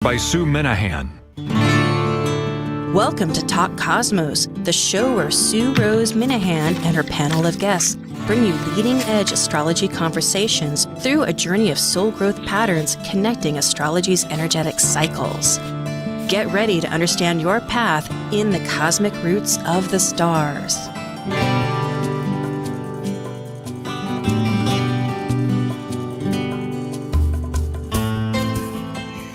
by Sue Minahan. Welcome to Talk Cosmos, the show where Sue Rose Minahan and her panel of guests bring you leading-edge astrology conversations through a journey of soul growth patterns connecting astrology's energetic cycles. Get ready to understand your path in the cosmic roots of the stars.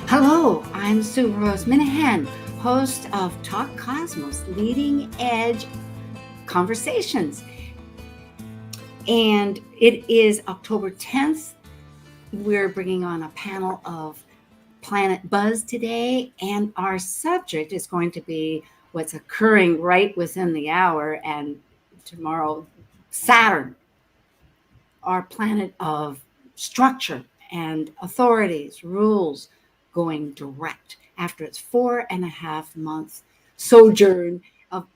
Hello, I'm Sue Rose Minahan, host of Talk Cosmos, leading edge conversations. And it is October 10th. We're bringing on a panel of Planet Buzz today, and our subject is going to be what's occurring right within the hour, and tomorrow, Saturn, our planet of structure and authorities, rules, going direct after its 4.5 month sojourn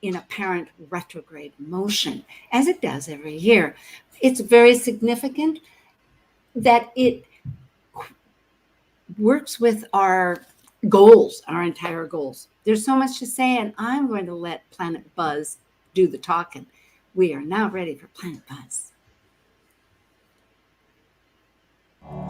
in apparent retrograde motion, as it does every year. It's very significant that it works with our goals, our entire goals. There's so much to say, and I'm going to let Planet Buzz do the talking. We are now ready for Planet Buzz.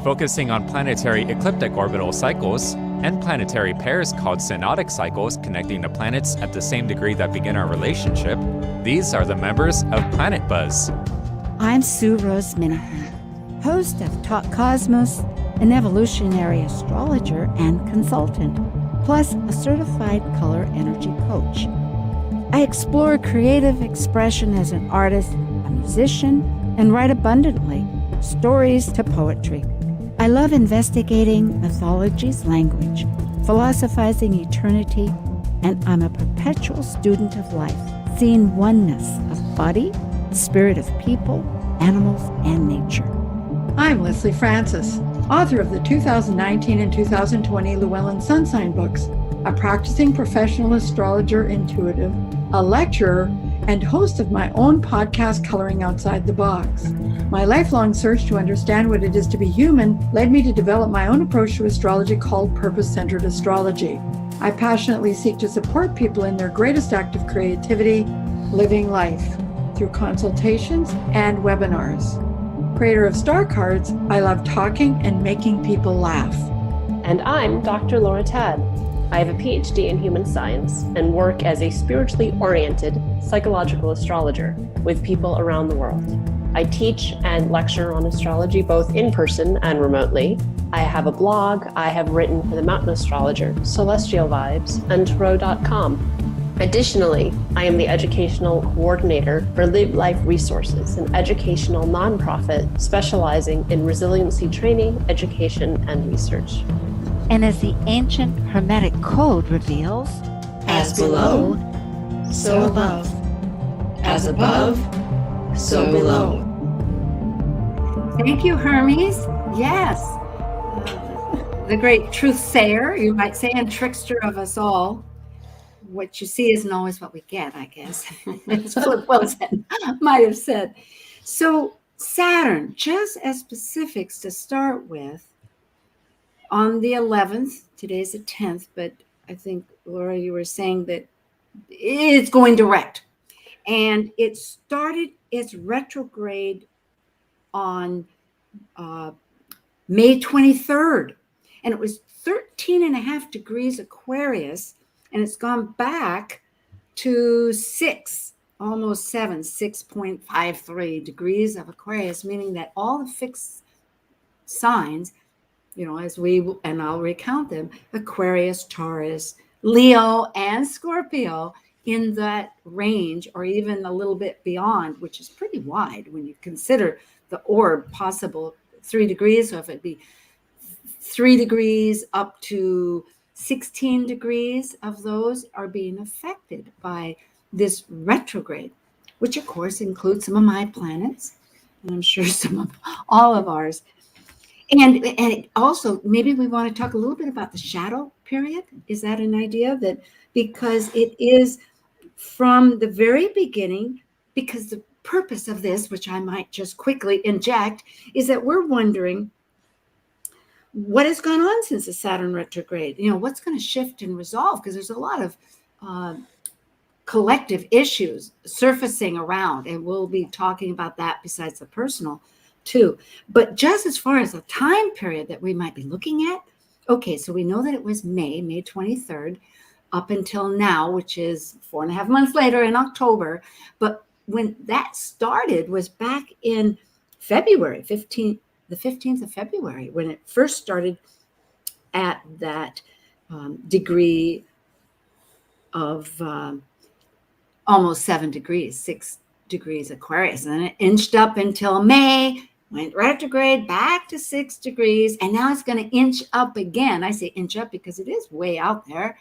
Focusing on planetary ecliptic orbital cycles and planetary pairs called synodic cycles connecting the planets at the same degree that begin our relationship, these are the members of Planet Buzz. I'm Sue Rose Minahan, host of Talk Cosmos, an evolutionary astrologer and consultant, plus a certified color energy coach. I explore creative expression as an artist, a musician, and write abundantly, stories to poetry. I love investigating mythology's language, philosophizing eternity, and I'm a perpetual student of life, seeing oneness of body, spirit of people, animals, and nature. I'm Lesley Francis, author of the 2019 and 2020 Llewellyn Sun Sign books, a practicing professional astrologer intuitive, a lecturer, and host of my own podcast, Coloring Outside the Box. My lifelong search to understand what it is to be human led me to develop my own approach to astrology called purpose-centered astrology. I passionately seek to support people in their greatest act of creativity, living life, through consultations and webinars. Creator of star cards, I love talking and making people laugh. And I'm Dr. Laura Tadd. I have a PhD in human science and work as a spiritually oriented psychological astrologer with people around the world. I teach and lecture on astrology both in person and remotely. I have a blog. I have written for the Mountain Astrologer, Celestial Vibes, and Tarot.com. Additionally, I am the educational coordinator for Live Life Resources, an educational nonprofit specializing in resiliency training, education, and research. And as the ancient Hermetic code reveals, as below, so above. As above, so below. Thank you, Hermes. Yes. The great truth sayer, you might say, and trickster of us all. What you see isn't always what we get, I guess. It's Flip Wilson might have said. So Saturn, just as specifics to start with, on the 11th, today's the 10th, but I think, Laura, you were saying that it's going direct. And it started its retrograde on May 23rd. And it was 13.5 degrees Aquarius, and it's gone back to 6, almost 7, 6.53 degrees of Aquarius, meaning that all the fixed signs, and I'll recount them, Aquarius, Taurus, Leo, and Scorpio, in that range, or even a little bit beyond, which is pretty wide when you consider the orb possible 3 degrees. So if it'd be 3 degrees up to 16 degrees of those are being affected by this retrograde, which of course includes some of my planets, and I'm sure some of all of ours. And it also, maybe we want to talk a little bit about the shadow period. Is that an idea? That because it is from the very beginning, because the purpose of this, which I might just quickly inject, is that we're wondering what has gone on since the Saturn retrograde? What's going to shift and resolve? Because there's a lot of collective issues surfacing around, and we'll be talking about that besides the personal too. But just as far as the time period that we might be looking at, okay, so we know that it was May 23rd, up until now, which is 4.5 months later in October. But when that started was back in February, the 15th of February, when it first started at that degree of almost 7 degrees, 6 degrees Aquarius. And then it inched up until May, went retrograde back to 6 degrees. And now it's going to inch up again. I say inch up because it is way out there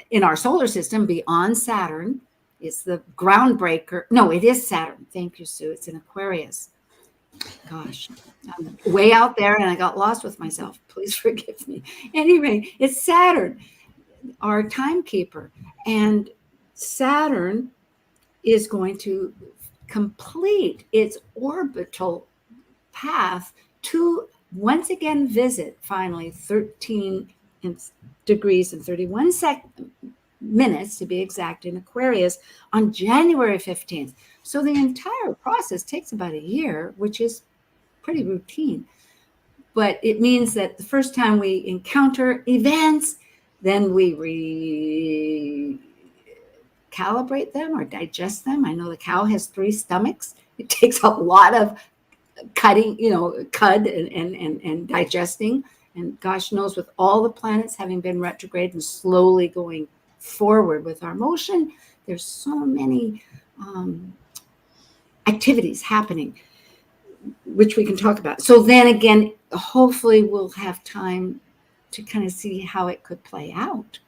in our solar system beyond Saturn. It's the groundbreaker. No, it is Saturn. Thank you, Sue. It's in Aquarius. Gosh, I'm way out there and I got lost with myself. Please forgive me. Anyway, it's Saturn, our timekeeper. And Saturn is going to complete its orbital path to once again visit finally 13 degrees and 31 minutes to be exact in Aquarius on January 15th. So the entire process takes about a year, which is pretty routine. But it means that the first time we encounter events, then we recalibrate them or digest them. I know the cow has 3 stomachs. It takes a lot of cutting, cud and digesting. And gosh knows, with all the planets having been retrograde and slowly going forward with our motion, there's so many activities happening, which we can talk about. So then again, hopefully we'll have time to kind of see how it could play out.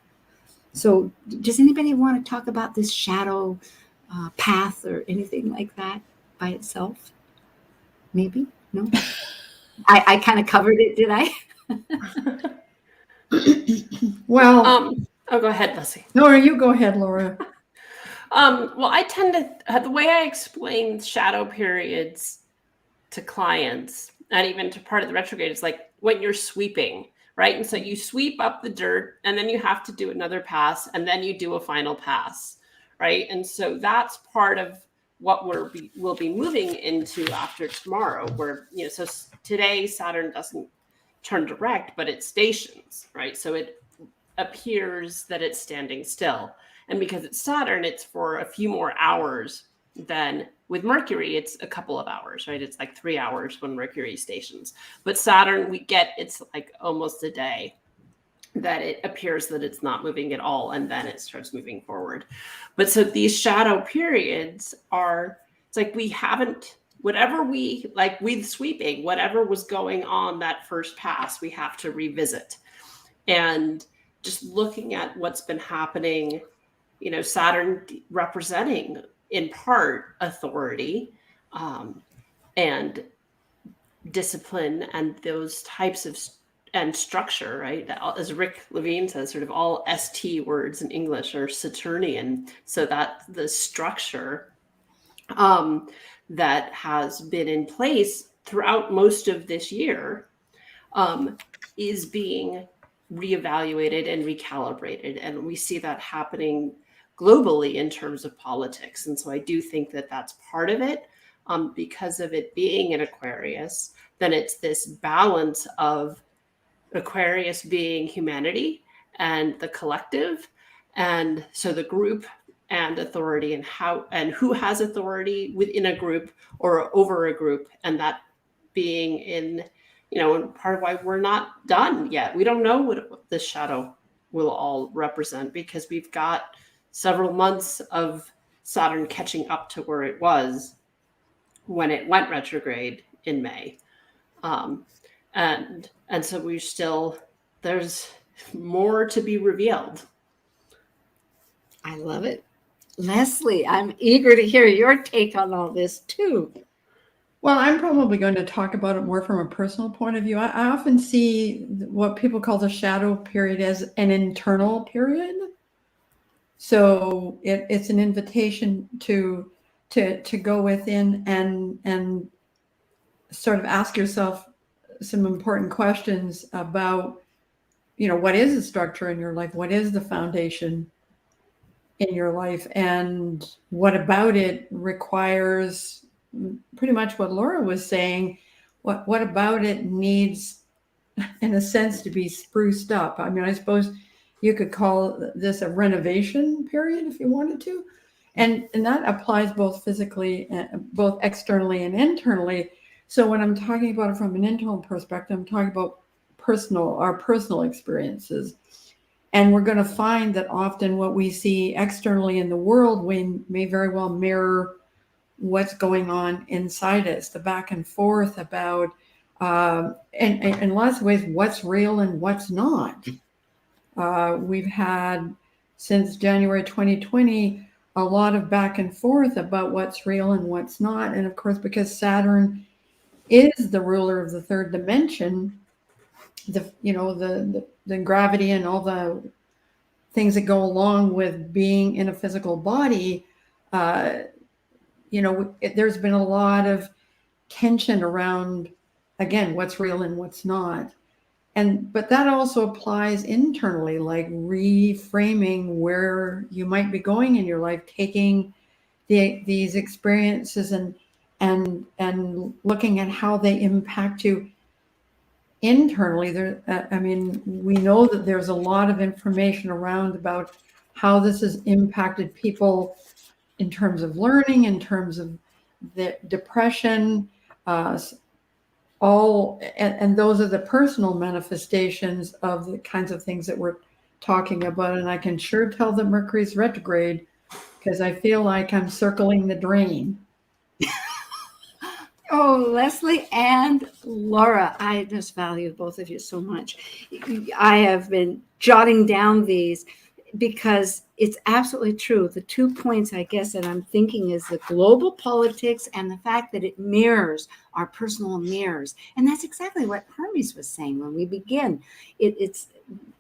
So does anybody want to talk about this shadow path or anything like that by itself? Maybe? No? I kind of covered it, did I? Well, go ahead, Leslie. no, you go ahead, Laura. Well, I tend to, the way I explain shadow periods to clients and even to part of the retrograde is like when you're sweeping, right? And so you sweep up the dirt and then you have to do another pass and then you do a final pass, right? And so that's part of what we'll be moving into after tomorrow, where, so today Saturn doesn't turn direct, but it stations, right? So it appears that it's standing still. And because it's Saturn, it's for a few more hours than with Mercury. It's a couple of hours, right? It's like 3 hours when Mercury stations. But Saturn, it's like almost a day that it appears that it's not moving at all. And then it starts moving forward. But so these shadow periods it's like we haven't, whatever with sweeping, whatever was going on that first pass, we have to revisit. And just looking at what's been happening, Saturn representing in part authority and discipline and those types of and structure, right? As Rick Levine says, sort of all ST words in English are Saturnian. So that the structure that has been in place throughout most of this year is being reevaluated and recalibrated. And we see that happening globally in terms of politics. And so I do think that that's part of it, because of it being in Aquarius. Then it's this balance of Aquarius being humanity and the collective. And so the group and authority and who has authority within a group or over a group, and that being in, and part of why we're not done yet. We don't know what this shadow will all represent, because we've got several months of Saturn catching up to where it was when it went retrograde in May. And so there's more to be revealed. I love it. Leslie, I'm eager to hear your take on all this too. Well, I'm probably going to talk about it more from a personal point of view. I often see what people call the shadow period as an internal period. So it's an invitation to go within and sort of ask yourself some important questions about, what is the structure in your life? What is the foundation in your life? And what about it requires pretty much what Laura was saying. What about it needs, in a sense, to be spruced up? I mean, I suppose you could call this a renovation period if you wanted to. And that applies both physically, both externally and internally. So when I'm talking about it from an internal perspective, I'm talking about our personal experiences. And we're going to find that often what we see externally in the world may very well mirror what's going on inside us, the back and forth about, and in lots of ways, what's real and what's not. We've had, since January 2020, a lot of back and forth about what's real and what's not. And of course, because Saturn is the ruler of the third dimension, the gravity and all the things that go along with being in a physical body, there's been a lot of tension around, again, what's real and what's not. But that also applies internally, like reframing where you might be going in your life, taking these experiences and looking at how they impact you internally. We know that there's a lot of information around about how this has impacted people in terms of learning, in terms of the depression, and those are the personal manifestations of the kinds of things that we're talking about. And I can sure tell that Mercury's retrograde because I feel like I'm circling the drain. Oh, Lesley and Laura, I just value both of you so much. I have been jotting down these because it's absolutely true. The 2 points, I guess, that I'm thinking is the global politics and the fact that it mirrors our personal mirrors. And that's exactly what Hermes was saying when we begin. It's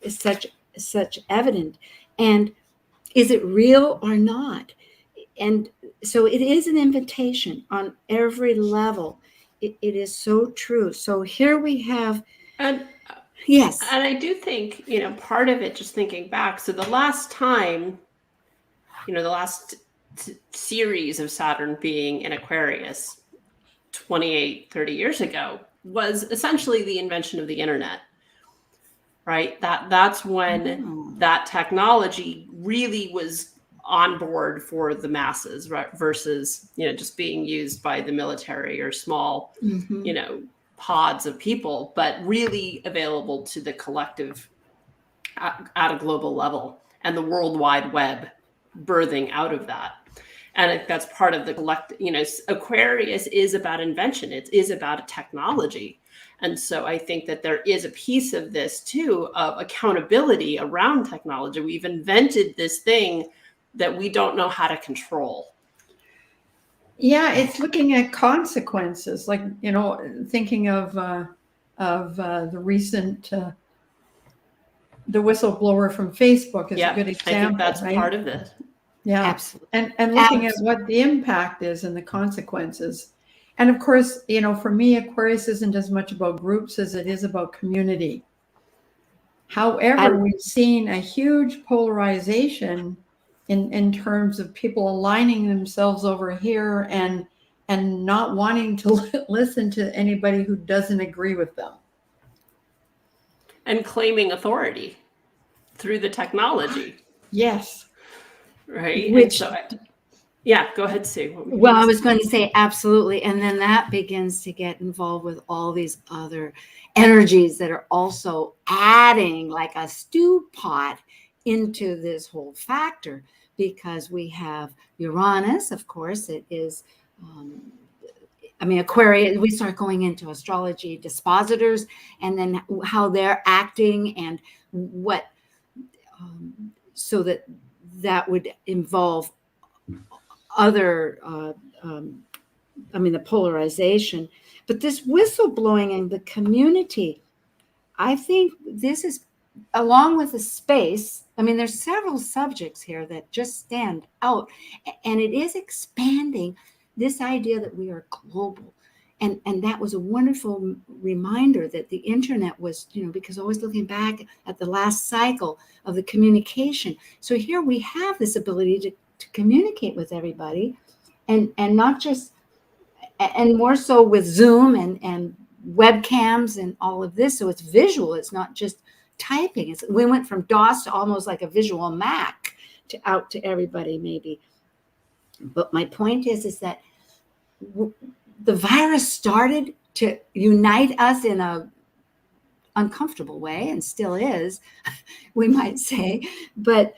such evident. And is it real or not? And so it is an invitation on every level. It is so true. So here we have, yes. And I do think, part of it, just thinking back. So the last time, the last series of Saturn being in Aquarius 28-30 years ago was essentially the invention of the internet, right? That's when that technology really was on board for the masses, right? Versus, just being used by the military or small, pods of people, but really available to the collective at a global level, and the World Wide Web birthing out of that. And I think that's part of the collective, Aquarius is about invention. It is about technology. And so I think that there is a piece of this too, of accountability around technology. We've invented this thing that we don't know how to control. Yeah, it's looking at consequences, like, thinking of the recent, the whistleblower from Facebook is a good example. I think that's right? part of this. Yeah, absolutely. And looking at what the impact is and the consequences. And of course, for me, Aquarius isn't as much about groups as it is about community. However, we've seen a huge polarization in terms of people aligning themselves over here and not wanting to listen to anybody who doesn't agree with them. And claiming authority through the technology. Yes. Right. Which, go ahead, Sue. Well, I was going to say absolutely. And then that begins to get involved with all these other energies that are also adding like a stew pot into this whole factor, because we have Uranus, of course, it is, Aquarius, we start going into astrology dispositors and then how they're acting and what, so that would involve other, the polarization. But this whistleblowing in the community, I think this is, along with the space, there's several subjects here that just stand out, and it is expanding this idea that we are global And that was a wonderful reminder that the internet was, because always looking back at the last cycle of the communication. So here we have this ability to communicate with everybody, and not just, and more so with Zoom and webcams and all of this. So it's visual. It's not just typing. We went from DOS to almost like a visual Mac out to everybody maybe. But my point is that the virus started to unite us in a uncomfortable way, and still is, we might say, but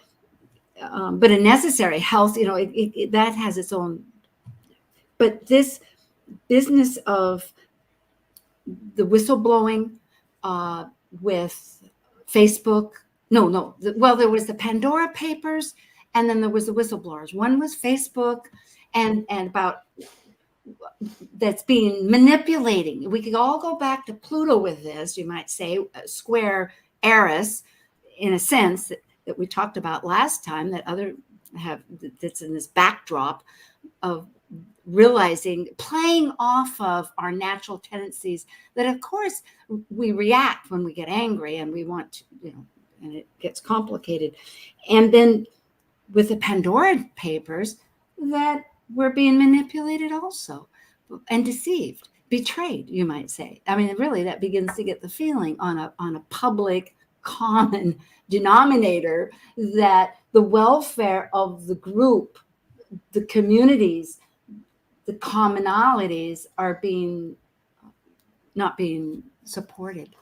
a necessary health, that has its own. But this business of the whistleblowing with Facebook, there was the Pandora Papers, and then there was the whistleblowers. One was Facebook, and about that's being manipulating. We could all go back to Pluto with this, you might say, square Eris, in a sense that we talked about last time, that's in this backdrop of realizing, playing off of our natural tendencies that, of course, we react when we get angry and we want to, and it gets complicated. And then with the Pandora Papers, that we're being manipulated also, and deceived, betrayed, you might say. I mean, really, that begins to get the feeling on a public common denominator that the welfare of the group, the communities, the commonalities are not being supported.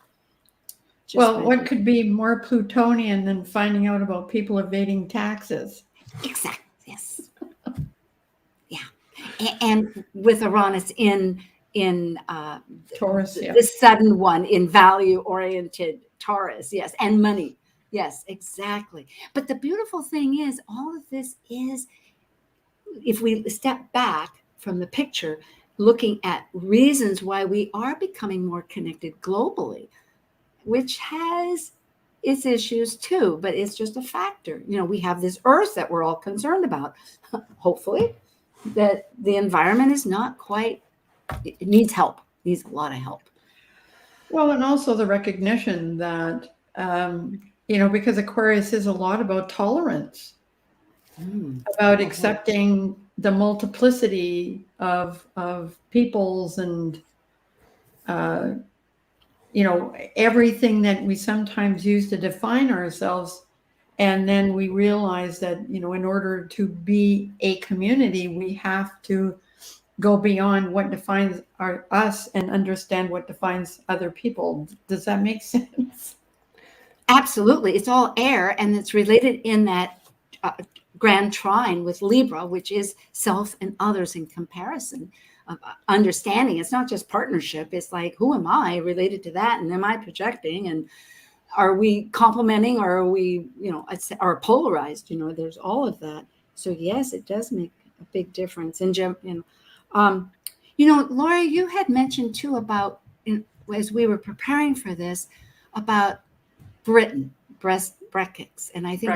Well, what could be more Plutonian than finding out about people evading taxes? Exactly. Yes. Yeah. And with Uranus in Taurus, the sudden one in value-oriented Taurus, yes, and money. Yes, exactly. But the beautiful thing is, all of this is, if we step back from the picture, looking at reasons why we are becoming more connected globally, which has its issues too, but it's just a factor. We have this Earth that we're all concerned about. Hopefully, that the environment is not quite, it needs help, needs a lot of help. Well, and also the recognition that, because Aquarius is a lot about tolerance, about accepting the multiplicity of peoples and, everything that we sometimes use to define ourselves. And then we realize that, in order to be a community, we have to go beyond what defines us and understand what defines other people. Does that make sense? Absolutely. It's all air, and it's related in that grand trine with Libra, which is self and others in comparison. Understanding, it's not just partnership. It's like, who am I related to that, and am I projecting, and are we complementing, or are we are polarized? There's all of that. So yes, it does make a big difference. And Laura, you had mentioned too about, as we were preparing for this, about Britain, Brexit, and I think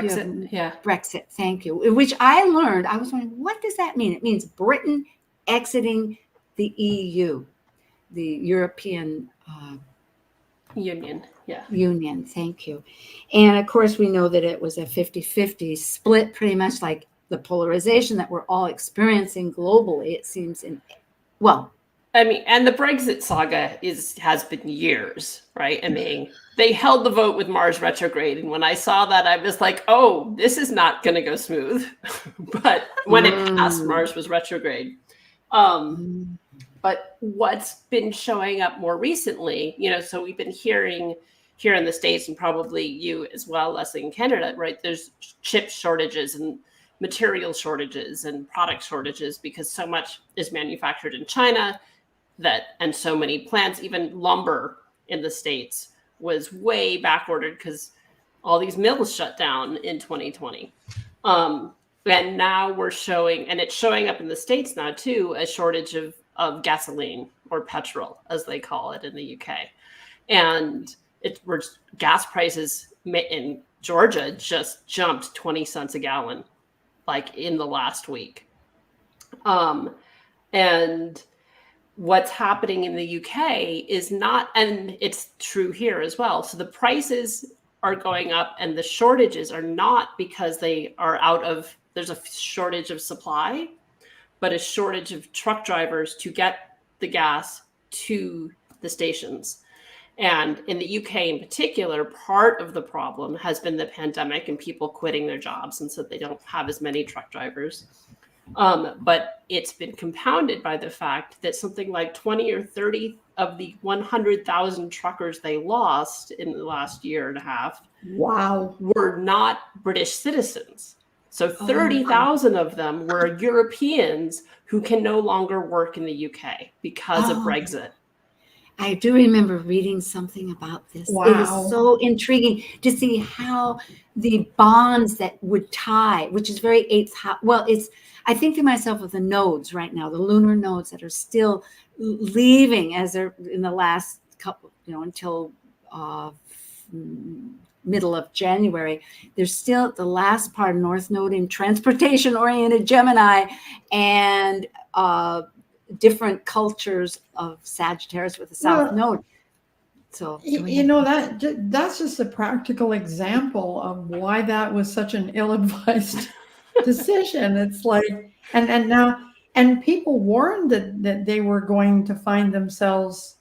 Brexit, thank you, which I learned. I was wondering, what does that mean? It means Britain exiting the EU, the European Union. Yeah. Union, thank you. And of course, we know that it was a 50-50 split, pretty much like the polarization that we're all experiencing globally, it seems. And the Brexit saga has been years, right? I mean, they held the vote with Mars retrograde, and when I saw that, I was like, "Oh, this is not going to go smooth." But when it passed, Mars was retrograde. But what's been showing up more recently, so we've been hearing here in the States, and probably you as well, Lesley, in Canada, right? There's chip shortages and material shortages and product shortages because so much is manufactured in China and so many plants, even lumber in the States was way back ordered because all these mills shut down in 2020. And now we're showing, and it's showing up in the States now too, a shortage of gasoline, or petrol, as they call it in the UK. And gas prices in Georgia just jumped 20 cents a gallon, like in the last week. And what's happening in the UK is not, and it's true here as well. So the prices are going up and the shortages are not because they are there's a shortage of supply, but a shortage of truck drivers to get the gas to the stations. And in the UK in particular, part of the problem has been the pandemic and people quitting their jobs. And so they don't have as many truck drivers. But it's been compounded by the fact that something like 20 or 30 of the 100,000 truckers they lost in the last year and a half were not British citizens. So 30,000 of them were Europeans who can no longer work in the UK because of Brexit. I do remember reading something about this. Wow. It is so intriguing to see how the bonds that would tie, which is very eighth house. Well, I think to myself of the nodes right now, the lunar nodes that are still leaving as they're in the last couple, until middle of January. There's still the last part, North Node in transportation-oriented Gemini, and different cultures of Sagittarius with the South Node. So that's just a practical example of why that was such an ill-advised decision. It's like, and now people warned that they were going to find themselves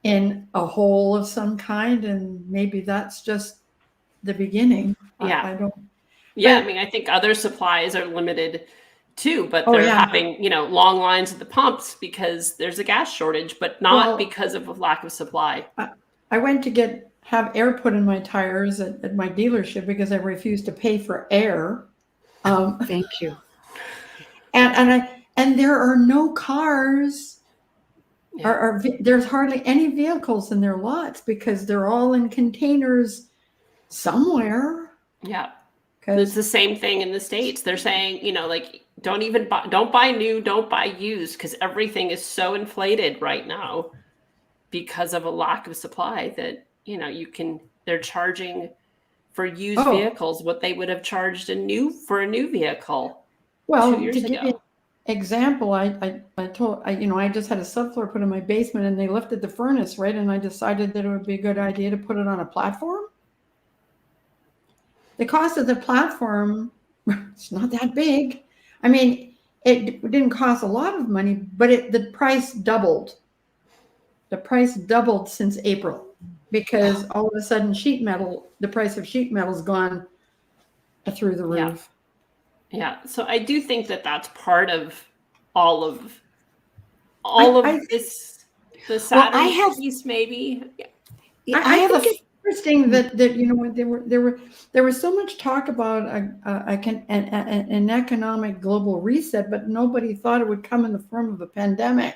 in a hole of some kind, and maybe that's just the beginning. Yeah. I don't. Yeah, I mean, I think other supplies are limited too, but they're having, long lines at the pumps because there's a gas shortage, but not because of a lack of supply. I went to have air put in my tires at my dealership because I refused to pay for air. Thank you. And there are no cars, or there's hardly any vehicles in their lots because they're all in containers somewhere. Yeah. It's the same thing in the States. They're saying, don't buy new, don't buy used, because everything is so inflated right now because of a lack of supply that, they're charging for used vehicles what they would have charged for a new vehicle 2 years ago. Give you an example, I just had a subfloor put in my basement and they lifted the furnace, right? And I decided that it would be a good idea to put it on a platform. The cost of the platform, it's not that big. I mean, it didn't cost a lot of money, but the price doubled. The price doubled since April because all of a sudden the price of sheet metal has gone through the roof. Yeah. So I do think that that's part of all of this. The Saturn piece, maybe. Yeah. I think it's interesting that there was so much talk about an economic global reset, but nobody thought it would come in the form of a pandemic.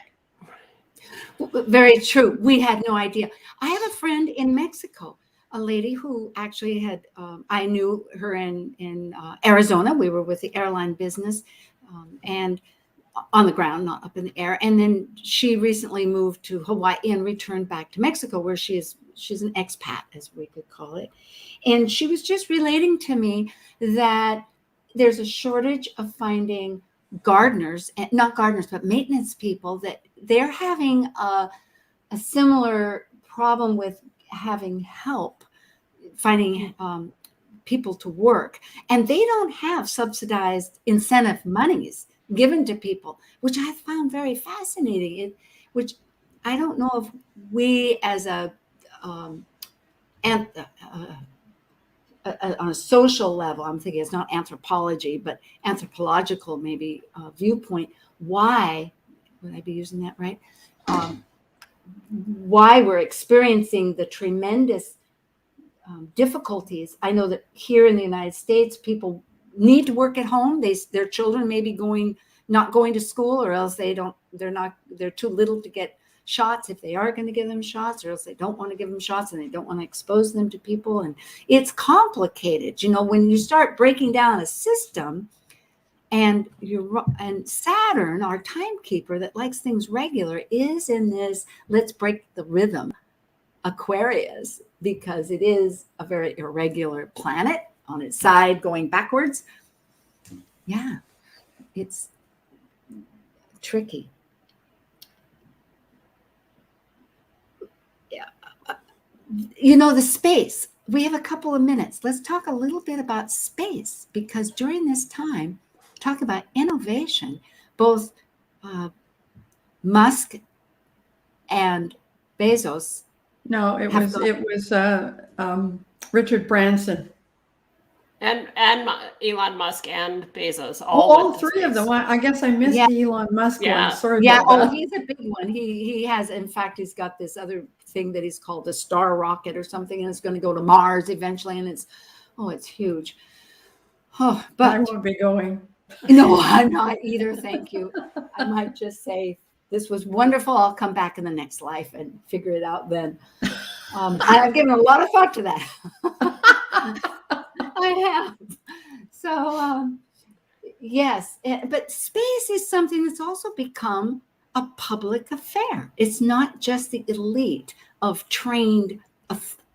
Very true. We had no idea. I have a friend in Mexico, a lady who actually had, I knew her in Arizona. We were with the airline business and on the ground, not up in the air. And then she recently moved to Hawaii and returned back to Mexico, where she's an expat, as we could call it. And she was just relating to me that there's a shortage of finding gardeners, not gardeners, but maintenance people, that they're having a similar problem with having help, finding people to work. And they don't have subsidized incentive monies given to people, which I found very fascinating, which I don't know if we as on a social level, I'm thinking it's not anthropology, but anthropological maybe viewpoint, why, would I be using that right? Why we're experiencing the tremendous difficulties. I know that here in the United States, people need to work at home. Their children may be not going to school, or else they're too little to get shots if they are going to give them shots, or else they don't want to give them shots and they don't want to expose them to people. And it's complicated, when you start breaking down a system. And Saturn, our timekeeper that likes things regular, is in this let's break the rhythm Aquarius, because it is a very irregular planet on its side going backwards. Yeah, it's tricky. the space. We have a couple of minutes. Let's talk a little bit about space, because during this time, talk about innovation, both Musk and Bezos. No, it was Richard Branson. And Elon Musk and Bezos. All three of them. I guess I missed the Elon Musk one. Sorry about that. He's a big one. He has, in fact, he's got this other thing that he's called the Star Rocket or something, and it's going to go to Mars eventually, and it's huge. Oh, but I won't be going. No, I'm not either. Thank you. I might just say, this was wonderful. I'll come back in the next life and figure it out then. I've given a lot of thought to that. I have. So, yes, but space is something that's also become a public affair. It's not just the elite of trained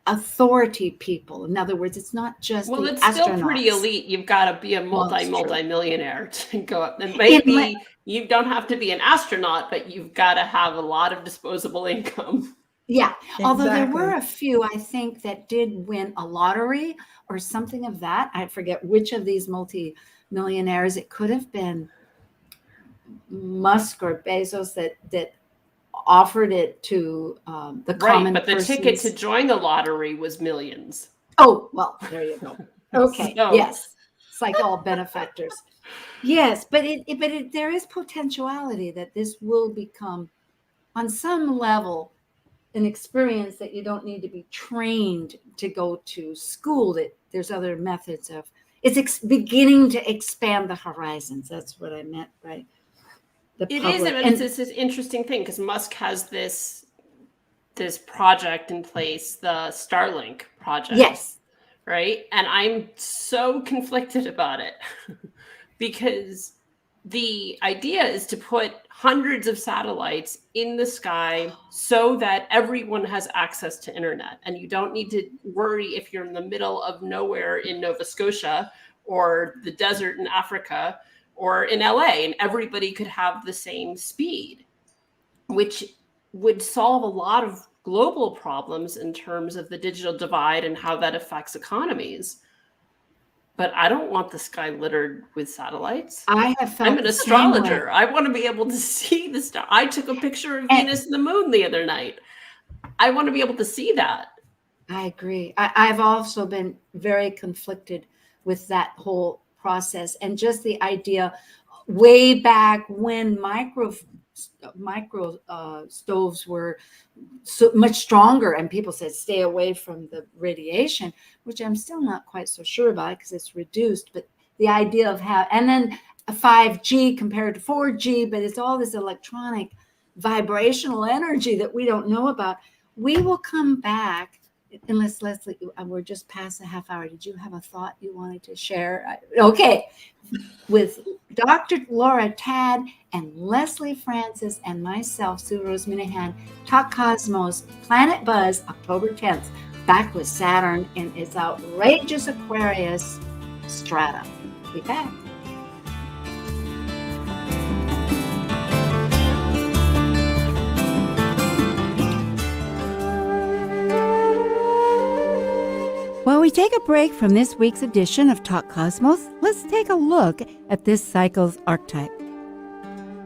authority people. In other words, it's not just the it's astronauts. Still pretty elite. You've got to be a multi-millionaire to go up. And maybe you don't have to be an astronaut, but you've got to have a lot of disposable income. Yeah, although there were a few, I think, that did win a lottery or something of that. I forget which of these multi-millionaires. It could have been Musk or Bezos that offered it to the common but the persons. ticket to join the lottery was millions. Oh, well, there you go. Okay, So- yes, it's like all benefactors. Yes, but there is potentiality that this will become, on some level, an experience that you don't need to be trained to go to school. That there's other methods of. It's beginning to expand the horizons. That's what I meant, right? It is, and it's this interesting thing because Musk has this project in place, the Starlink project. Yes. Right. And I'm so conflicted about it because the idea is to put hundreds of satellites in the sky so that everyone has access to internet. And you don't need to worry if you're in the middle of nowhere in Nova Scotia or the desert in Africa or in LA, and everybody could have the same speed, which would solve a lot of global problems in terms of the digital divide and how that affects economies. But I don't want the sky littered with satellites. I have felt I'm an astrologer. I want to be able to see the star. I took a picture of Venus and the moon the other night. I want to be able to see that. I agree. I've also been very conflicted with that whole process, and just the idea way back when micro stoves were so much stronger, and people said stay away from the radiation, which I'm still not quite so sure about because it's reduced. But the idea of and then a 5G compared to 4G, but it's all this electronic vibrational energy that we don't know about. We will come back. Unless, Lesley, we're just past a half hour. Did you have a thought you wanted to share? Okay. With Dr. Laura Tadd and Lesley Francis and myself, Sue Rose Minahan, Talk Cosmos, Planet Buzz, October 10th, back with Saturn in its outrageous Aquarius strata. Be back. While we take a break from this week's edition of Talk Cosmos, let's take a look at this cycle's archetype.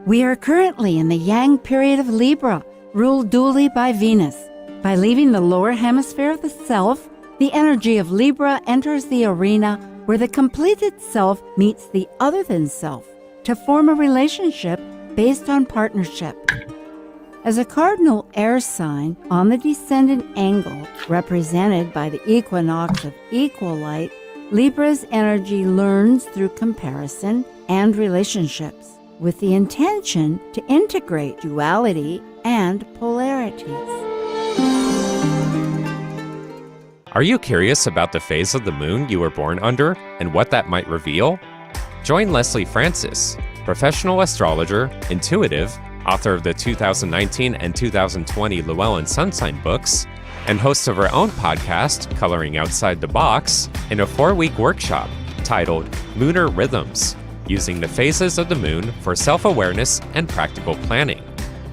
We are currently in the Yang period of Libra, ruled dually by Venus. By leaving the lower hemisphere of the self, the energy of Libra enters the arena where the completed self meets the other than self to form a relationship based on partnership. As a cardinal air sign on the descendant angle, represented by the equinox of equal light, Libra's energy learns through comparison and relationships, with the intention to integrate duality and polarities. Are you curious about the phase of the moon you were born under and what that might reveal? Join Lesley Francis, professional astrologer, intuitive, author of the 2019 and 2020 Llewellyn Sun Sign books, and host of her own podcast, Coloring Outside the Box, in a 4-week workshop titled Lunar Rhythms, using the phases of the moon for self-awareness and practical planning.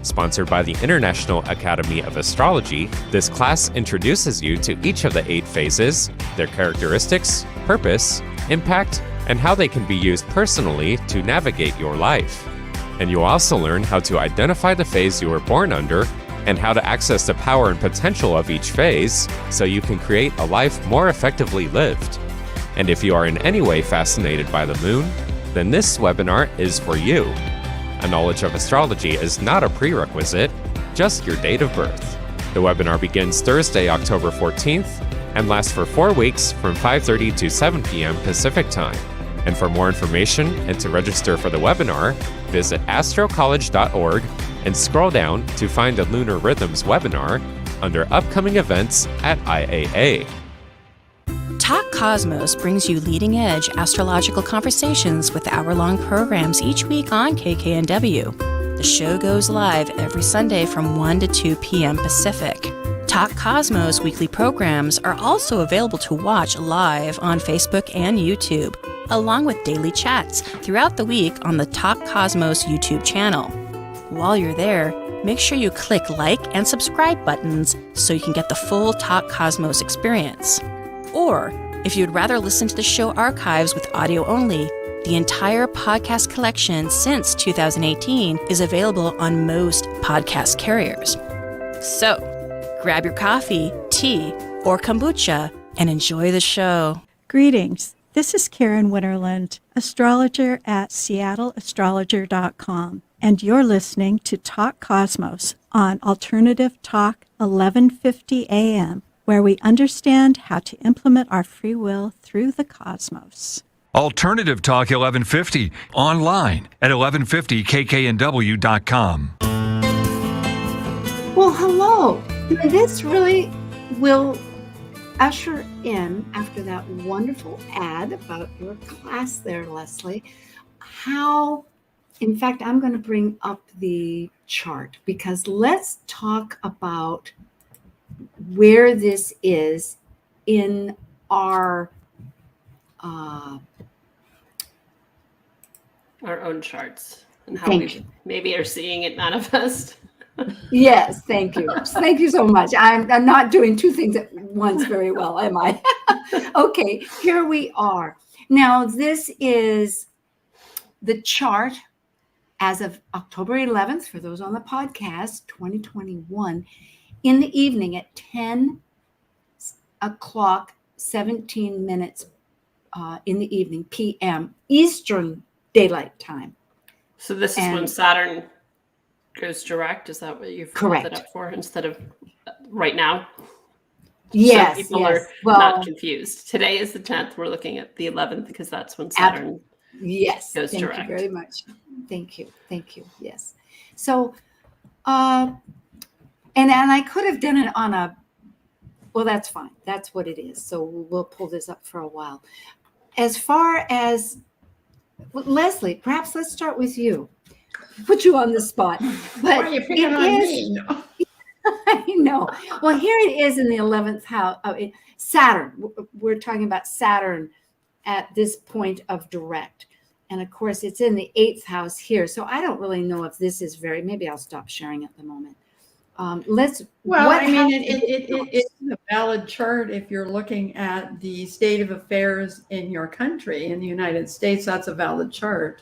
Sponsored by the International Academy of Astrology, this class introduces you to each of the 8 phases, their characteristics, purpose, impact, and how they can be used personally to navigate your life. And you'll also learn how to identify the phase you were born under and how to access the power and potential of each phase so you can create a life more effectively lived. And if you are in any way fascinated by the moon, then this webinar is for you. A knowledge of astrology is not a prerequisite, just your date of birth. The webinar begins Thursday, October 14th, and lasts for 4 weeks from 5:30 to 7 p.m. Pacific Time. And for more information and to register for the webinar, visit astrocollege.org and scroll down to find the Lunar Rhythms webinar under upcoming events at IAA. Talk Cosmos brings you leading-edge astrological conversations with hour-long programs each week on KKNW. The show goes live every Sunday from 1 to 2 p.m. Pacific. Talk Cosmos weekly programs are also available to watch live on Facebook and YouTube, along with daily chats throughout the week on the Talk Cosmos YouTube channel. While you're there, make sure you click like and subscribe buttons so you can get the full Talk Cosmos experience. Or, if you'd rather listen to the show archives with audio only, the entire podcast collection since 2018 is available on most podcast carriers. So, grab your coffee, tea, or kombucha and enjoy the show. Greetings. This is Karen Winterland, astrologer at seattleastrologer.com, and you're listening to Talk Cosmos on Alternative Talk 1150 AM, where we understand how to implement our free will through the cosmos. Alternative Talk 1150, online at 1150kknw.com. Well, hello. This really will usher in, after that wonderful ad about your class there, Lesley, how, in fact, I'm going to bring up the chart because let's talk about where this is in our own charts and how we maybe are seeing it manifest. Yes, thank you. Thank you so much. I'm not doing 2 things at once very well, am I? Okay, here we are. Now, this is the chart as of October 11th, for those on the podcast, 2021, in the evening at 10 o'clock, 17 minutes in the evening, p.m., Eastern Daylight Time. So this is when Saturn goes direct. Is that what you've brought it up for instead of right now? Yes. So people are not confused. Today is the 10th. We're looking at the 11th because that's when Saturn goes direct. Thank you very much. Thank you. Yes. So, and I could have done it on well, that's fine. That's what it is. So we'll pull this up for a while. As far as Lesley, perhaps let's start with you. Put you on the spot. But Why are you picking on me? I know. Well, here it is in the 11th house. Saturn. We're talking about Saturn at this point of direct. And of course, it's in the 8th house here. So I don't really know if this is maybe I'll stop sharing at the moment. It's a valid chart if you're looking at the state of affairs in your country. In the United States, that's a valid chart.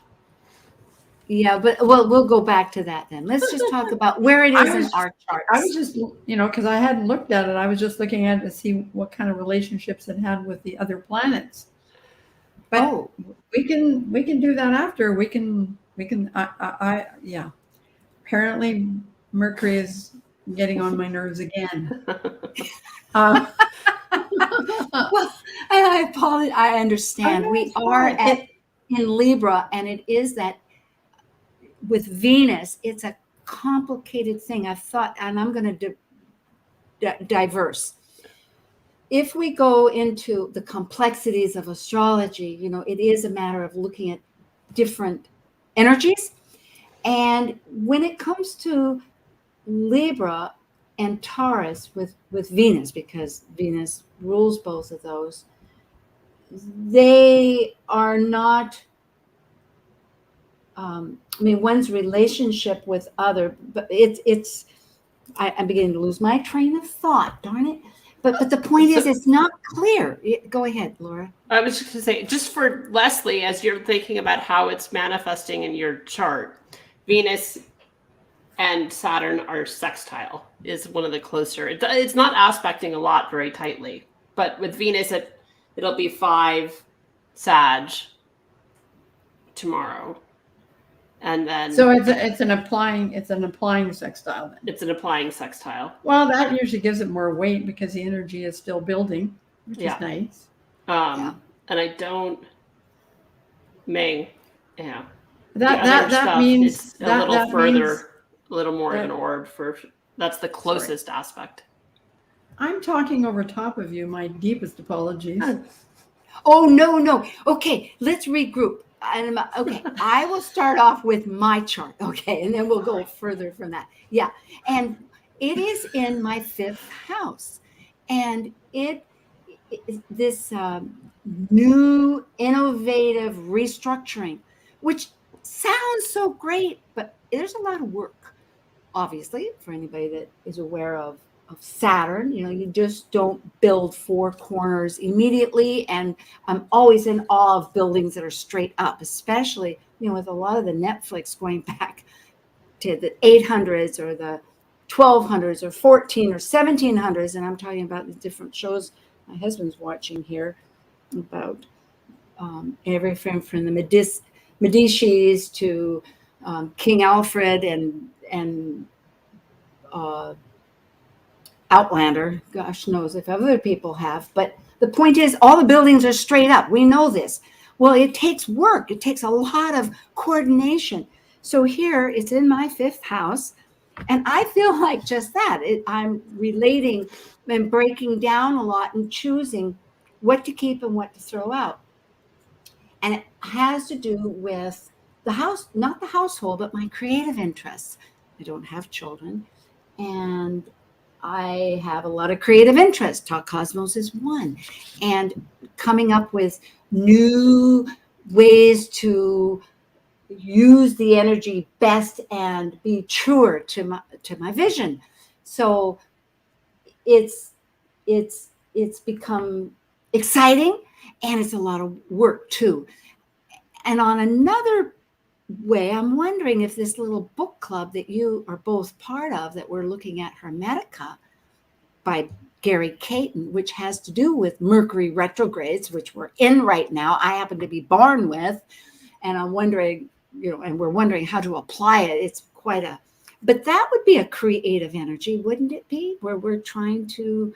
Yeah, but we'll go back to that then. Let's just talk about where it is in our charts. I was just, because I hadn't looked at it. I was just looking at it to see what kind of relationships it had with the other planets. But we can do that after. We can. Yeah. Apparently, Mercury is getting on my nerves again. Well, I apologize. I understand. We are in Libra, and it is that. With Venus, it's a complicated thing. I've thought, and I'm going to diverse. If we go into the complexities of astrology, it is a matter of looking at different energies. And when it comes to Libra and Taurus with Venus, because Venus rules both of those, they are not one's relationship with other, but I'm beginning to lose my train of thought, darn it. But the point is, it's not clear. Go ahead, Laura. I was just going to say, just for Lesley, as you're thinking about how it's manifesting in your chart, Venus and Saturn are sextile, is one of the closer. It's not aspecting a lot very tightly, but with Venus, it'll be 5 Sag tomorrow. And then So it's an applying sextile then. It's an applying sextile. Well, that usually gives it more weight because the energy is still building, which is nice. And I don't Ming. Yeah. That means it's a little further, a little more of an orb that's the closest aspect. I'm talking over top of you. My deepest apologies. Oh, no. Okay, let's regroup. Okay, I will start off with my chart. Okay, and then we'll go further from that. Yeah, and it is in my 5th house. And this new innovative restructuring, which sounds so great, but there's a lot of work, obviously, for anybody that is aware of Saturn. You just don't build 4 corners immediately. And I'm always in awe of buildings that are straight up, especially, with a lot of the Netflix going back to the 800s or the 1200s or 14 or 1700s. And I'm talking about the different shows my husband's watching here about everything from the Medicis to King Alfred and Outlander. Gosh knows if other people have. But the point is, all the buildings are straight up. We know this. Well, it takes work. It takes a lot of coordination. So here it's in my 5th house. And I feel like just that. I'm relating and breaking down a lot and choosing what to keep and what to throw out. And it has to do with the house, not the household, but my creative interests. I don't have children. And I have a lot of creative interests. Talk Cosmos is one. And coming up with new ways to use the energy best and be truer to my vision. So it's become exciting, and it's a lot of work too. And on another way, I'm wondering if this little book club that you are both part of, that we're looking at Hermetica by Gary Caton, which has to do with Mercury retrogrades, which we're in right now. I happen to be born with, and I'm wondering, and we're wondering how to apply it. It's but that would be a creative energy, wouldn't it be? Where we're trying to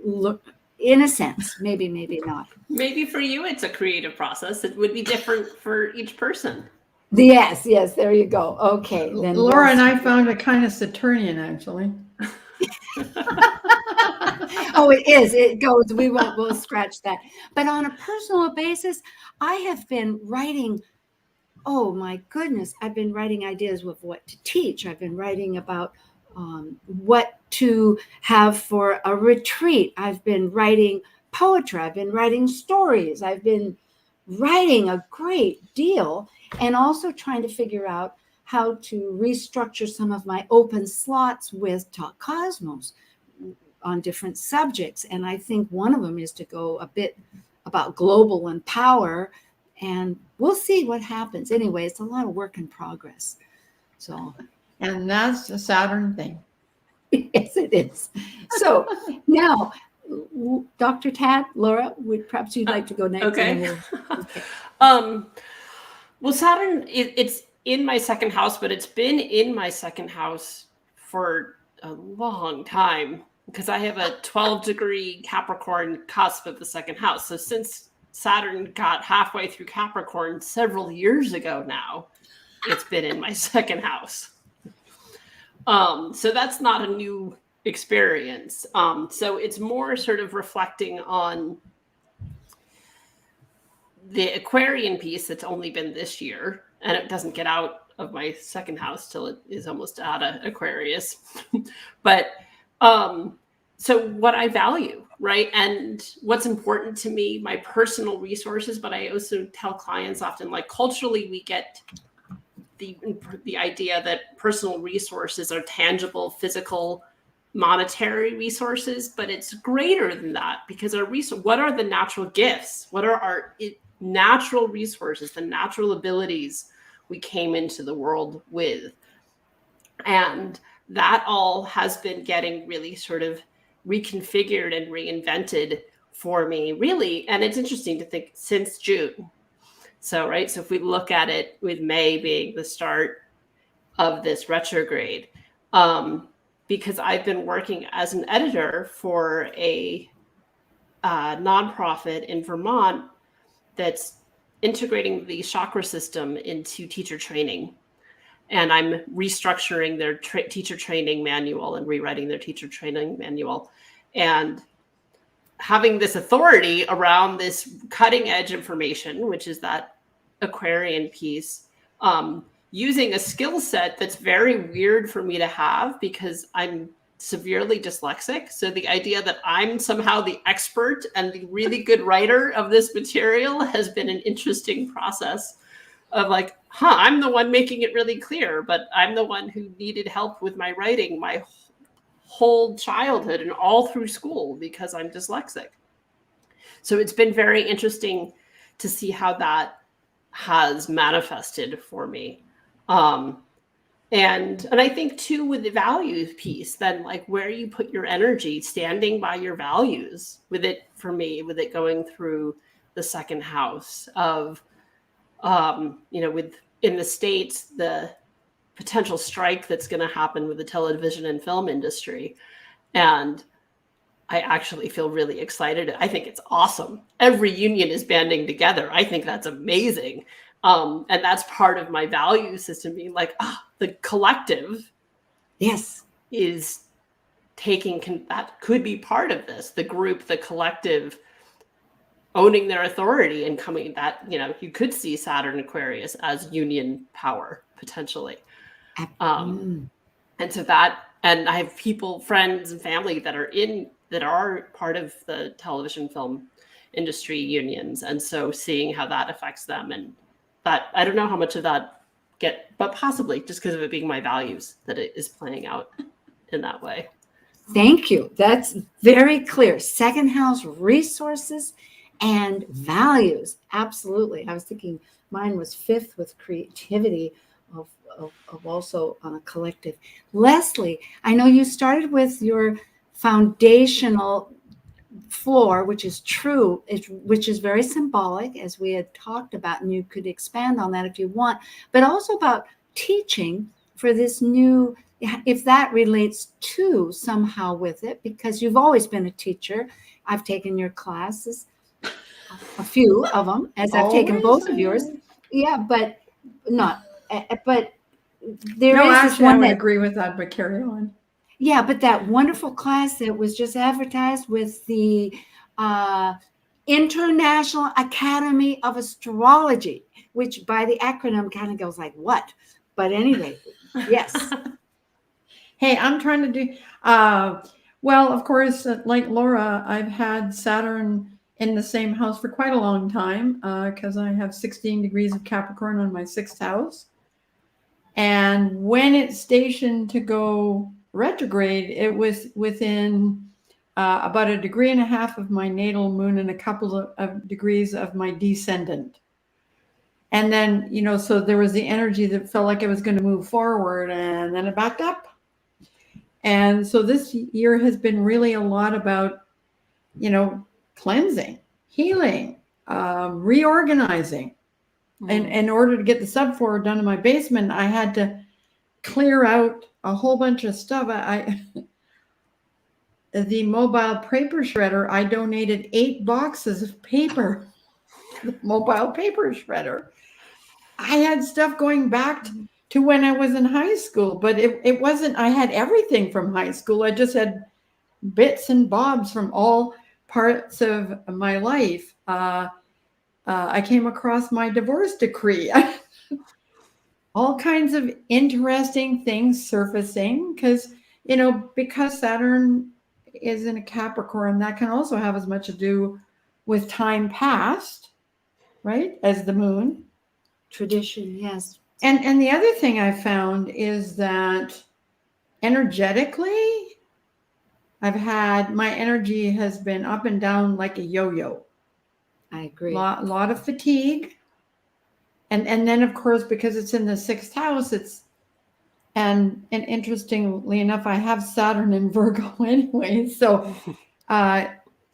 look, in a sense, maybe not. Maybe for you, it's a creative process. It would be different for each person. Yes, there you go. Okay. Then Laura and I found a kind of Saturnian, actually. Oh, it is. It goes. We'll scratch that. But on a personal basis, I have been writing. Oh my goodness. I've been writing ideas with what to teach. I've been writing about what to have for a retreat. I've been writing poetry. I've been writing stories. I've been writing a great deal, and also trying to figure out how to restructure some of my open slots with Talk Cosmos on different subjects. And I think one of them is to go a bit about global and power, and we'll see what happens. Anyway, it's a lot of work in progress. So, and that's a Saturn thing. Yes, it is. So now, Dr. Tadd, Laura, perhaps you'd like to go next. Okay. Okay. Well, Saturn, it's in my 2nd house, but it's been in my 2nd house for a long time, because I have a 12-degree Capricorn cusp of the 2nd house. So since Saturn got halfway through Capricorn several years ago now, it's been in my 2nd house. So that's not a new experience. So it's more sort of reflecting on the Aquarian piece that's only been this year, and it doesn't get out of my 2nd house till it is almost out of Aquarius. But so what I value, right? And what's important to me, my personal resources, but I also tell clients often, like, culturally, we get the idea that personal resources are tangible, physical, monetary resources, but it's greater than that, because what are the natural gifts? What are our natural resources, the natural abilities we came into the world with? And that all has been getting really sort of reconfigured and reinvented for me, really. And it's interesting to think since June. So, right. So if we look at it with May being the start of this retrograde, because I've been working as an editor for a nonprofit in Vermont that's integrating the chakra system into teacher training. And I'm restructuring their teacher training manual and rewriting their teacher training manual. And having this authority around this cutting edge information, which is that Aquarian piece, using a skill set that's very weird for me to have because I'm severely dyslexic. So the idea that I'm somehow the expert and the really good writer of this material has been an interesting process of like, I'm the one making it really clear, but I'm the one who needed help with my writing my whole childhood and all through school because I'm dyslexic. So it's been very interesting to see how that has manifested for me. And I think too, with the values piece, then like where you put your energy, standing by your values with it, for me, with it going through the second house of, with in the States, the potential strike that's going to happen with the television and film industry. And I actually feel really excited. I think it's awesome. Every union is banding together. I think that's amazing. And that's part of my value system, being like, the collective is taking, that could be part of this, the group, the collective owning their authority and coming that, you could see Saturn Aquarius as union power potentially. And so that, and I have people, friends and family that are part of the television film industry unions. And so seeing how that affects them, and that, I don't know how much of that but possibly just because of it being my values that it is playing out in that way. Thank you. That's very clear. Second house resources and values. Absolutely. I was thinking mine was fifth with creativity of also on a collective. Lesley, I know you started with your foundational floor, which is true, which is very symbolic, as we had talked about, and you could expand on that if you want, but also about teaching for this new, if that relates to somehow with it, because you've always been a teacher. I've taken your classes, a few of them, as I've taken both of yours. Yeah, but there is actually, one I would that, agree with that, but carry on. Yeah, but that wonderful class that was just advertised with the International Academy of Astrology, which by the acronym kind of goes like what? But anyway, yes. Hey, I'm trying to do, well, of course, like Laura, I've had Saturn in the same house for quite a long time because I have 16 degrees of Capricorn on my sixth house. And when it's stationed to go retrograde, it was within about 1.5 degrees of my natal moon and a couple of degrees of my descendant. And then, so there was the energy that felt like it was going to move forward, and then it backed up. And so this year has been really a lot about, cleansing, healing, reorganizing. And in order to get the subfloor done in my basement, I had to clear out a whole bunch of stuff. The mobile paper shredder, I donated 8 boxes of paper. The mobile paper shredder. I had stuff going back to when I was in high school, but it wasn't, I had everything from high school. I just had bits and bobs from all parts of my life. I came across my divorce decree. All kinds of interesting things surfacing because Saturn is in a Capricorn, that can also have as much to do with time past, right, as the moon. Tradition, yes. And the other thing I found is that energetically, my energy has been up and down like a yo-yo. I agree. Lot of fatigue. And then of course, because it's in the 6th house, and interestingly enough, I have Saturn in Virgo anyway. So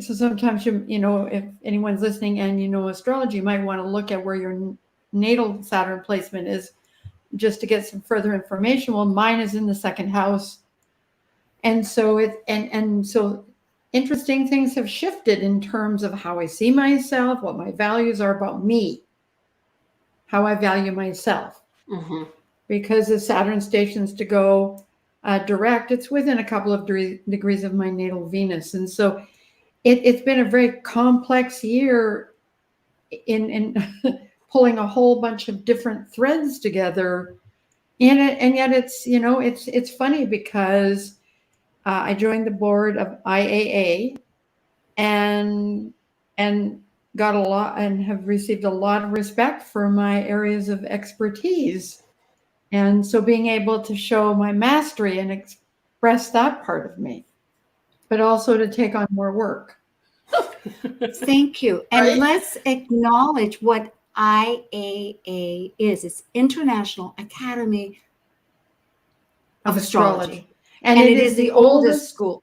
sometimes you know, if anyone's listening and you know astrology, you might want to look at where your natal Saturn placement is just to get some further information. Well, mine is in the 2nd house. And so so interesting things have shifted in terms of how I see myself, what my values are about me, how I value myself. Mm-hmm. Because the Saturn stations to go direct, it's within a couple of degrees of my natal Venus. And so it's been a very complex year in pulling a whole bunch of different threads together in it. And yet it's, you know, it's funny because I joined the board of IAA and got a lot and have received a lot of respect for my areas of expertise. And so being able to show my mastery and express that part of me, but also to take on more work. Thank you. And Right? let's acknowledge what IAA is. It's International Academy of Astrology. And it is the oldest school.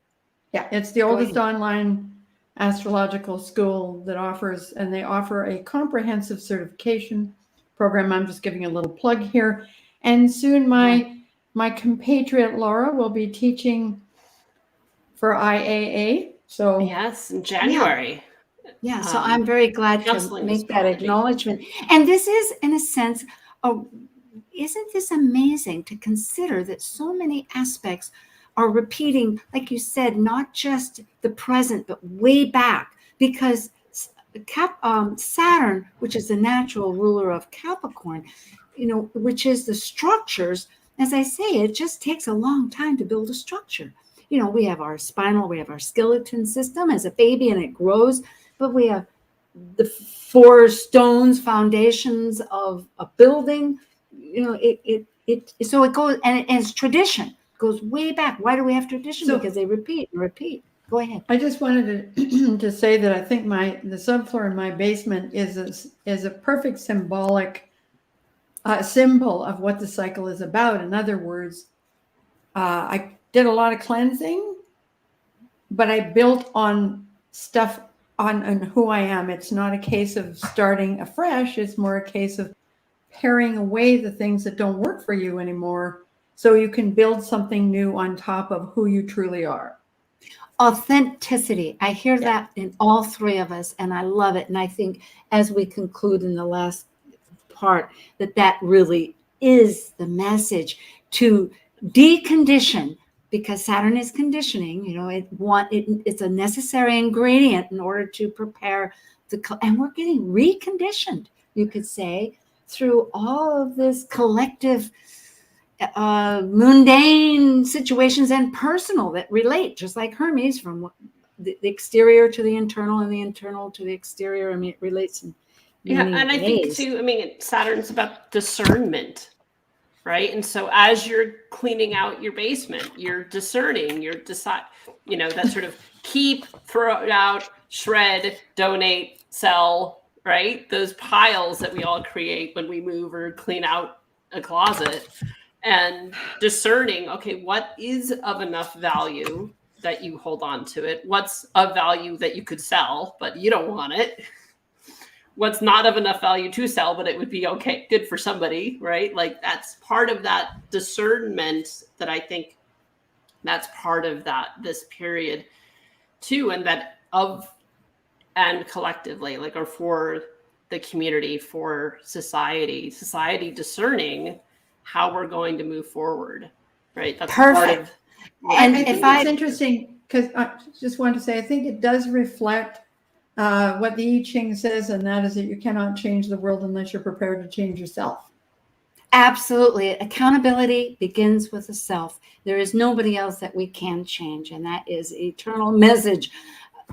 Yeah, it's the oldest online astrological school that offers, and they offer a comprehensive certification program. I'm just giving a little plug here. And soon my compatriot Laura will be teaching for IAA. So Yes, in January. Yeah, so I'm very glad to counseling make that astrology. acknowledgement. And this is, in a sense, isn't this amazing to consider that so many aspects are repeating, like you said, not just the present, but way back, because Saturn, which is the natural ruler of Capricorn, you know, which is the structures, as I say, it just takes a long time to build a structure. You know, we have our skeleton system as a baby and it grows, but we have the 4 stones foundations of a building. You know, so it goes, and it's tradition. It goes way back. Why do we have tradition? Because they repeat and repeat. Go ahead. I just wanted to say that I think the subfloor in my basement is a perfect symbolic symbol of what the cycle is about. In other words, I did a lot of cleansing, but I built on stuff on who I am. It's not a case of starting afresh. It's more a case of paring away the things that don't work for you anymore, so you can build something new on top of who you truly are. Authenticity. I hear that in all 3 of us, and I love it. And I think as we conclude in the last part, that really is the message, to decondition, because Saturn is conditioning. You know, it's a necessary ingredient in order to prepare and we're getting reconditioned, you could say, through all of this collective mundane situations and personal that relate, just like Hermes, from the exterior to the internal and the internal to the exterior. I mean, it relates in many and I ways. think too, I mean, Saturn's about discernment, right? And so as you're cleaning out your basement, you're discerning, you're you know, that sort of keep, throw out, shred, donate, sell, right? Those piles that we all create when we move or clean out a closet, and discerning, okay, what is of enough value that you hold on to it? What's of value that you could sell, but you don't want it? What's not of enough value to sell, but it would be okay, good for somebody, right? Like, that's part of that discernment that I think that's part of this period too. And and collectively, like, or for the community, for society discerning how we're going to move forward, right? That's perfect. And I think it's interesting, because I just wanted to say, I think it does reflect what the I Ching says, and that is that you cannot change the world unless you're prepared to change yourself. Absolutely. Accountability begins with the self. There is nobody else that we can change, and that is eternal message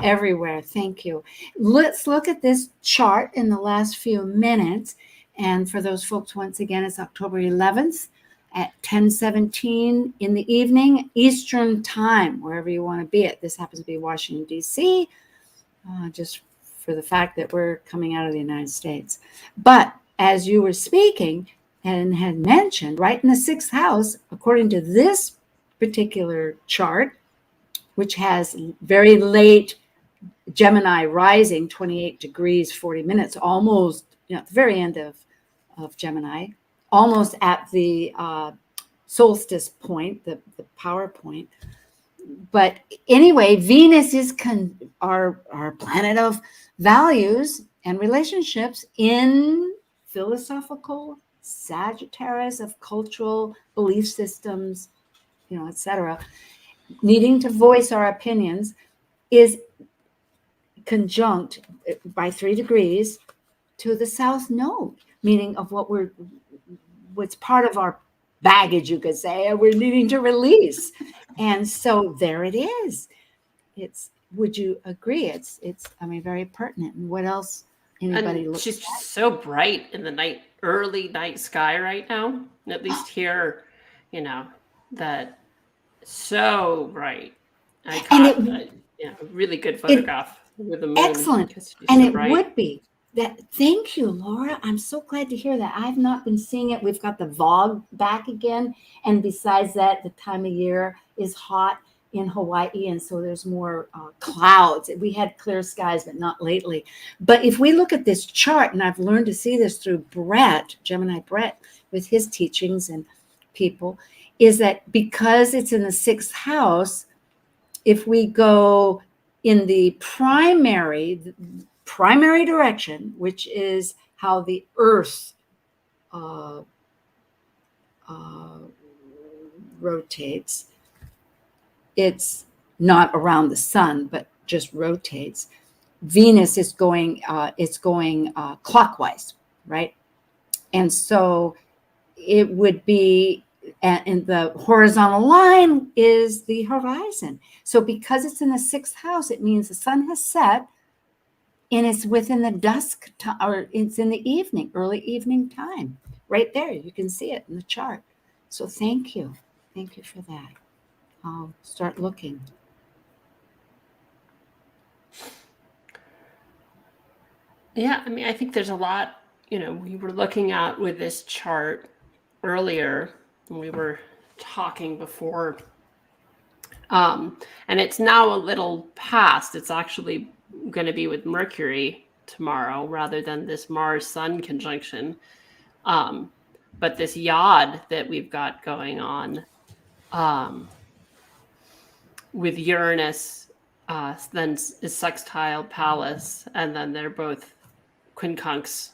everywhere. Thank you. Let's look at this chart in the last few minutes. And for those folks, once again, it's October 11th at 10:17 in the evening, Eastern time, wherever you want to be at. This happens to be Washington, D.C., just for the fact that we're coming out of the United States. But as you were speaking and had mentioned, right in the 6th house, according to this particular chart, which has very late Gemini rising, 28 degrees, 40 minutes, almost, at the very end of Gemini, almost at the solstice point, the power point. But anyway, Venus is our planet of values and relationships in philosophical Sagittarius of cultural belief systems, etc. Needing to voice our opinions is conjunct by 3 degrees to the South Node, meaning of what's part of our baggage, you could say, and we're needing to release. And so there it is. Would you agree? It's very pertinent. And what else? Anybody And look she's at? just so bright in the early night sky right now. At least here, that so bright. I caught a really good photograph with the moon. Excellent. And it would be that. Thank you, Laura. I'm so glad to hear that. I've not been seeing it. We've got the VOG back again. And besides that, the time of year is hot in Hawaii. And so there's more clouds. We had clear skies, but not lately. But if we look at this chart, and I've learned to see this through Gemini Brett, with his teachings and people, is that because it's in the 6th house, if we go in the primary direction, which is how the Earth rotates, it's not around the sun, but just rotates. Venus is going clockwise, right? And so it would be, and the horizontal line is the horizon. So because it's in the 6th house, it means the sun has set and it's within the dusk time, or it's in the evening, early evening time. Right there, you can see it in the chart. So thank you. Thank you for that. I'll start looking. Yeah, I think there's a lot, we were looking at with this chart earlier, and we were talking before, and it's now a little past. It's actually going to be with Mercury tomorrow rather than this Mars-Sun conjunction. But this yod that we've got going on with Uranus, then is sextile Pallas, and then they're both quincunx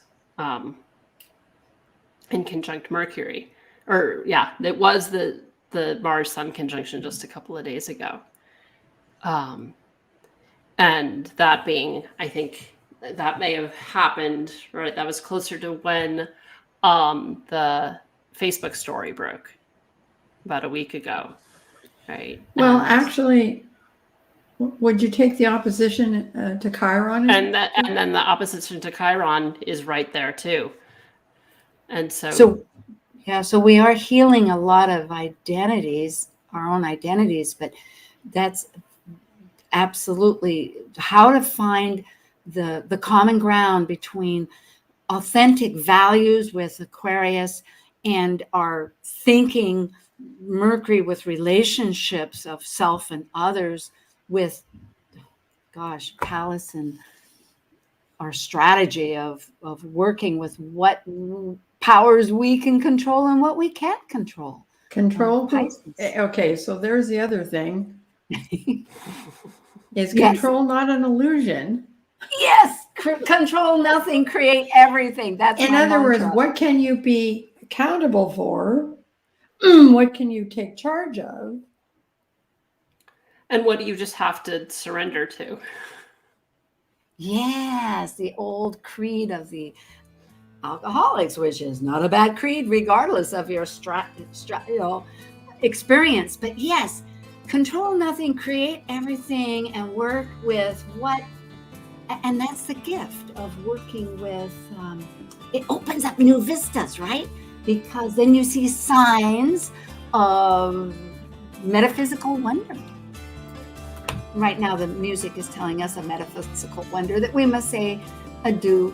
in conjunct Mercury. It was the Mars-Sun conjunction just a couple of days ago. And that being, I think that may have happened, right? That was closer to when the Facebook story broke about a week ago, right? Well, actually, would you take the opposition to Chiron? And then the opposition to Chiron is right there too. And so we are healing a lot of identities, our own identities, but that's absolutely how to find the common ground between authentic values with Aquarius and our thinking Mercury with relationships of self and others with, Pallas, and our strategy of working with what powers we can control and what we can't control. Okay, so there's the other thing. Is control not an illusion? Yes, control nothing, create everything. That's in other words, what can you be accountable for? What can you take charge of? And what do you just have to surrender to? Yes, the old creed of the alcoholics, which is not a bad creed, regardless of your experience. But yes, control nothing, create everything, and work with what. And that's the gift of working with it opens up new vistas, right? Because then you see signs of metaphysical wonder. Right now, the music is telling us a metaphysical wonder that we must say adieu,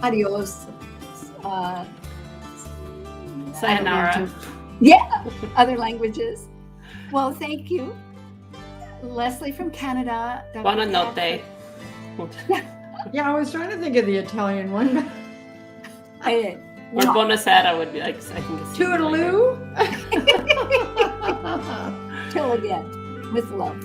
adios, Sayonara. Yeah, other languages. Well, thank you. Lesley from Canada. Dr. Buonanotte. Yeah, I was trying to think of the Italian one. Or buonasera would be like, I think it's Toodaloo. Till again, with love.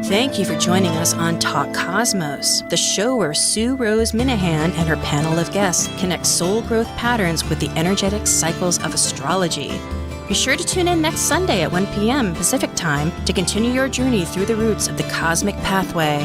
Thank you for joining us on Talk Cosmos, the show where Sue Rose Minahan and her panel of guests connect soul growth patterns with the energetic cycles of astrology. Be sure to tune in next Sunday at 1 p.m. Pacific Time to continue your journey through the roots of the cosmic pathway.